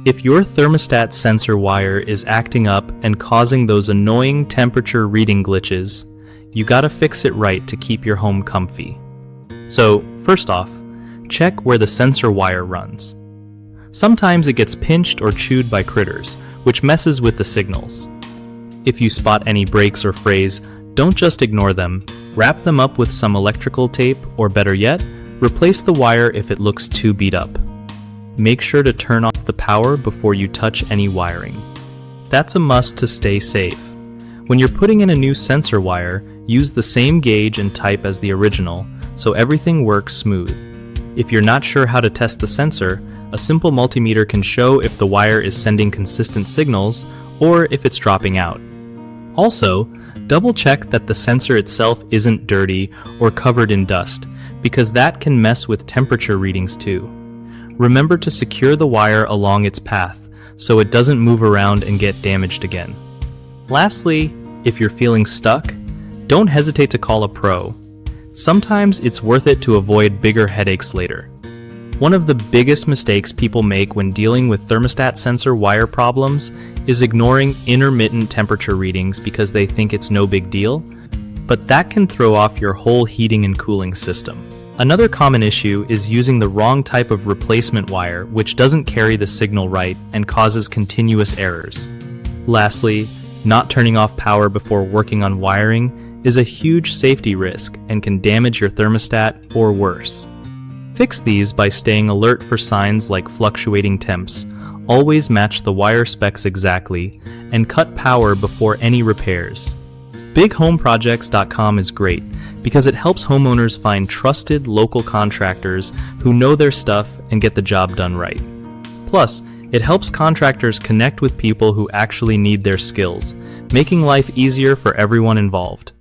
If your thermostat sensor wire is acting up and causing those annoying temperature reading glitches, you gotta fix it right to keep your home comfy. So, first off, check where the sensor wire runs. Sometimes it gets pinched or chewed by critters, which messes with the signals. If you spot any breaks or frays, don't just ignore them. Wrap them up with some electrical tape, or better yet, replace the wire if it looks too beat up. Make sure to turn off the power before you touch any wiring. That's a must to stay safe. When you're putting in a new sensor wire, use the same gauge and type as the original, so everything works smooth. If you're not sure how to test the sensor, a simple multimeter can show if the wire is sending consistent signals or if it's dropping out. Also, double-check that the sensor itself isn't dirty or covered in dust, because that can mess with temperature readings too. Remember to secure the wire along its path so it doesn't move around and get damaged again. Lastly, if you're feeling stuck, don't hesitate to call a pro. Sometimes it's worth it to avoid bigger headaches later. One of the biggest mistakes people make when dealing with thermostat sensor wire problems is ignoring intermittent temperature readings because they think it's no big deal, but that can throw off your whole heating and cooling system. Another common issue is using the wrong type of replacement wire, which doesn't carry the signal right and causes continuous errors. Lastly, not turning off power before working on wiring is a huge safety risk and can damage your thermostat or worse. Fix these by staying alert for signs like fluctuating temps, always match the wire specs exactly, and cut power before any repairs. BigHomeProjects.com is great because it helps homeowners find trusted local contractors who know their stuff and get the job done right. Plus, it helps contractors connect with people who actually need their skills, making life easier for everyone involved.